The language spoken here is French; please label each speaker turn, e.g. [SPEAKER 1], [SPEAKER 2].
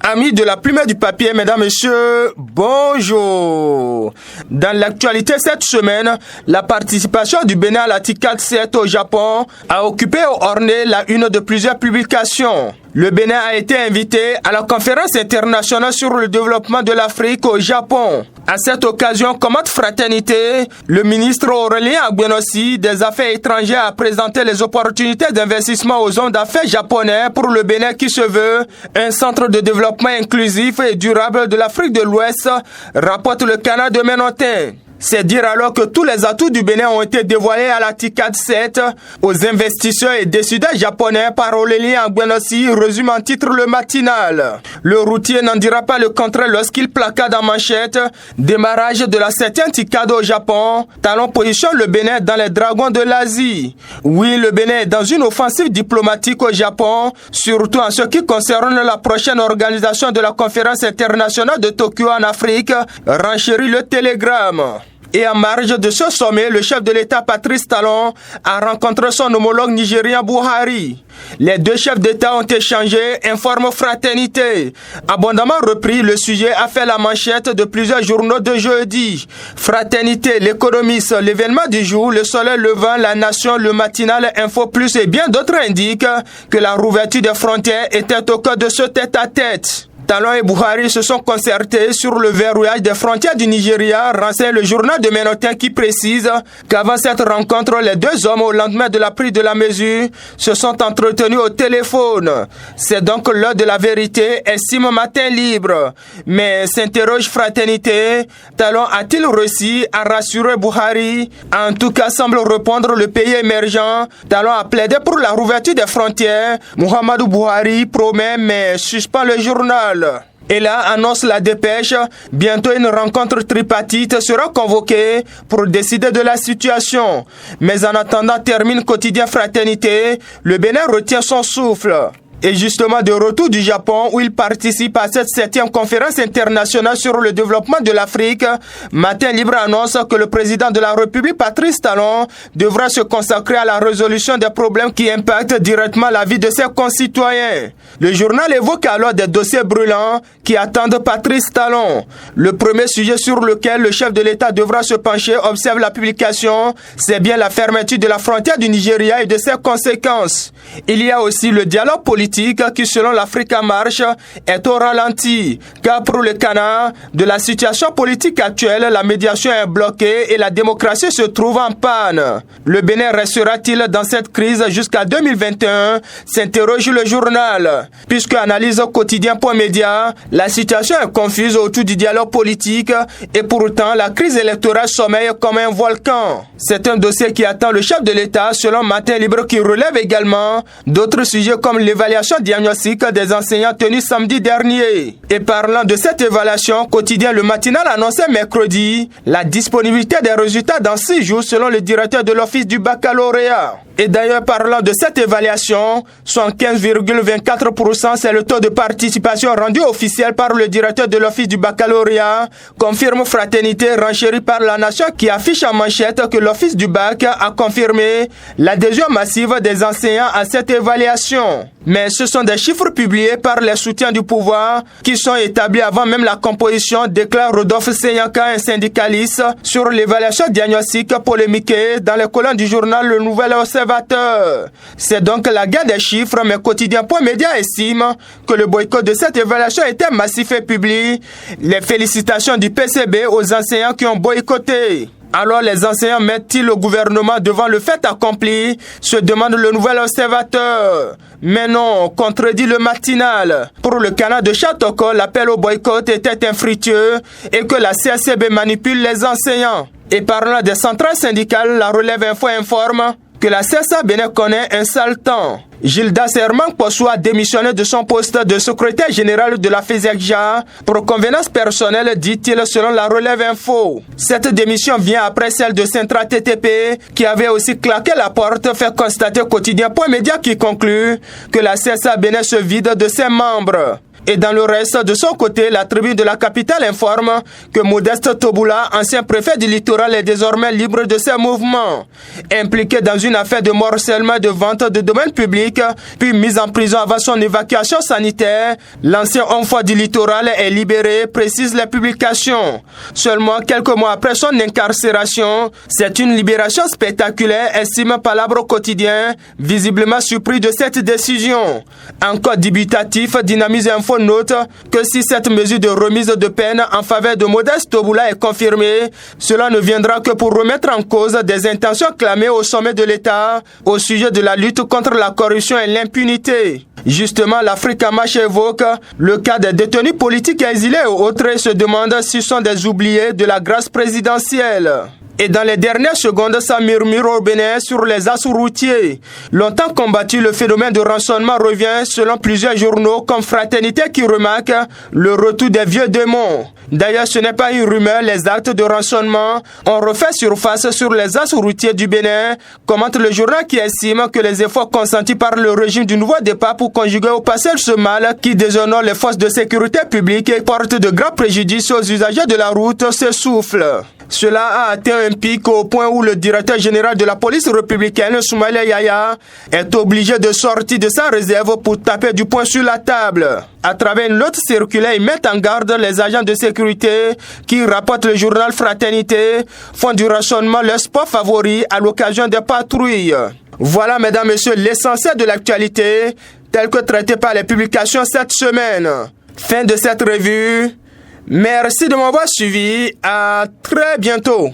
[SPEAKER 1] Amis de la plume et du papier, mesdames, messieurs, bonjour. Dans l'actualité cette semaine, la participation du Bénin à la TICAD 7 au Japon a occupé ou orné la une de plusieurs publications. Le Bénin a été invité à la conférence internationale sur le développement de l'Afrique au Japon. À cette occasion, comme haute fraternité, le ministre Aurélien Agbenossi des Affaires étrangères a présenté les opportunités d'investissement aux hommes d'affaires japonais pour le Bénin qui se veut un centre de développement inclusif et durable de l'Afrique de l'Ouest, rapporte le Canard de Ménotin. C'est dire alors que tous les atouts du Bénin ont été dévoilés à la TICAD 7 aux investisseurs et décideurs japonais par Aurélien Agbenossi, résume en titre le matinal. Le routier n'en dira pas le contraire lorsqu'il placade en manchette démarrage de la 7e TICAD au Japon. Talon positionne le Bénin dans les dragons de l'Asie. Oui, le Bénin est dans une offensive diplomatique au Japon, surtout en ce qui concerne la prochaine organisation de la conférence internationale de Tokyo en Afrique, renchérit le Télégramme. Et en marge de ce sommet, le chef de l'État Patrice Talon a rencontré son homologue nigérien Buhari. Les deux chefs d'État ont échangé, informe Fraternité. Abondamment repris, le sujet a fait la manchette de plusieurs journaux de jeudi. Fraternité, l'Économiste, l'événement du jour, le Soleil levant, la Nation, le matinal, Info Plus et bien d'autres indiquent que la rouverture des frontières était au cœur de ce tête-à-tête. Talon et Buhari se sont concertés sur le verrouillage des frontières du Nigeria, renseigne le journal de Ménotin qui précise qu'avant cette rencontre, les deux hommes, au lendemain de la prise de la mesure, se sont entretenus au téléphone. C'est donc l'heure de la vérité, estime Matin Libre. Mais s'interroge Fraternité, Talon a-t-il réussi à rassurer Buhari? En tout cas, semble répondre le pays émergent. Talon a plaidé pour la rouverture des frontières. Muhammadu Buhari promet mais suspend le journal. Et là, annonce la dépêche, bientôt une rencontre tripartite sera convoquée pour décider de la situation. Mais en attendant, termine Quotidien Fraternité, le Bénin retient son souffle. Et justement, de retour du Japon, où il participe à cette 7e conférence internationale sur le développement de l'Afrique, Matin Libre annonce que le président de la République, Patrice Talon, devra se consacrer à la résolution des problèmes qui impactent directement la vie de ses concitoyens. Le journal évoque alors des dossiers brûlants qui attendent Patrice Talon. Le premier sujet sur lequel le chef de l'État devra se pencher, observe la publication, c'est bien la fermeture de la frontière du Nigeria et de ses conséquences. Il y a aussi le dialogue politique qui, selon l'Afrique en marche, est au ralenti. Car pour le Canard, de la situation politique actuelle, la médiation est bloquée et la démocratie se trouve en panne. Le Bénin restera-t-il dans cette crise jusqu'à 2021? S'interroge le journal. Puisque analyse quotidien.media, la situation est confuse autour du dialogue politique et pourtant la crise électorale sommeille comme un volcan. C'est un dossier qui attend le chef de l'État, selon Matin Libre, qui relève également d'autres sujets comme l'évaluation diagnostique des enseignants tenus samedi dernier. Et parlant de cette évaluation, Quotidien Le Matinal annonçait mercredi la disponibilité des résultats dans 6 jours selon le directeur de l'Office du baccalauréat. Et d'ailleurs, parlant de cette évaluation, 75,24%, c'est le taux de participation rendu officiel par le directeur de l'Office du baccalauréat, confirme Fraternité, renchérie par la Nation, qui affiche en manchette que l'Office du bac a confirmé l'adhésion massive des enseignants à cette évaluation. Mais ce sont des chiffres publiés par les soutiens du pouvoir qui sont établis avant même la composition, déclare Rodolphe Seyanka, un syndicaliste, sur l'évaluation diagnostique polémiquée dans les colonnes du journal Le Nouvel Observateur. C'est donc la guerre des chiffres, mais Quotidien.media estime que le boycott de cette évaluation était massif et public. Les félicitations du PCB aux enseignants qui ont boycotté. Alors les enseignants mettent-ils le gouvernement devant le fait accompli, se demande le Nouvel Observateur. Mais non, contredit le matinal. Pour le Canard de Châteaucourt, l'appel au boycott était infructueux et que la CSCB manipule les enseignants. Et parlant des centrales syndicales, la Relève Info informe que la CSA Bénin connaît un sale temps. Gilda Sermang-Possou a démissionné de son poste de secrétaire général de la FESECJA pour convenance personnelle, dit-il selon la Relève Info. Cette démission vient après celle de Centra TTP qui avait aussi claqué la porte, fait constater Quotidien.media qui conclut que la CSA Bénin se vide de ses membres. Et dans le reste, de son côté, la tribune de la capitale informe que Modeste Tobula, ancien préfet du littoral, est désormais libre de ses mouvements. Impliqué dans une affaire de morcellement et de vente de domaine public, puis mis en prison avant son évacuation sanitaire, l'ancien homme fort du littoral est libéré, précisent les publications. Seulement quelques mois après son incarcération, c'est une libération spectaculaire, estime Palabre au quotidien, visiblement surpris de cette décision. Encore dubitatif, Dynamise Info note que si cette mesure de remise de peine en faveur de Modeste Tobula est confirmée, cela ne viendra que pour remettre en cause des intentions clamées au sommet de l'État au sujet de la lutte contre la corruption et l'impunité. Justement, l'Afrique en marche évoque le cas des détenus politiques exilés et autres et se demande s'ils sont des oubliés de la grâce présidentielle. Et dans les dernières secondes, ça murmure au Bénin sur les assauts routiers. Longtemps combattu, le phénomène de rançonnement revient selon plusieurs journaux comme Fraternité qui remarque le retour des vieux démons. D'ailleurs, ce n'est pas une rumeur, les actes de rançonnement ont refait surface sur les assauts routiers du Bénin, commente le journal qui estime que les efforts consentis par le régime du nouveau départ pour conjuguer au passé ce mal qui déshonore les forces de sécurité publique et porte de graves préjudices aux usagers de la route s'essouffle. Cela a atteint un pic au point où le directeur général de la police républicaine, Soumaïla Yaya, est obligé de sortir de sa réserve pour taper du poing sur la table. À travers une note circulaire, il met en garde les agents de sécurité qui, rapporte le journal Fraternité, font du rançonnement leur sport favori à l'occasion des patrouilles. Voilà, mesdames, messieurs, l'essentiel de l'actualité, tel que traité par les publications cette semaine. Fin de cette revue. Merci de m'avoir suivi. À très bientôt.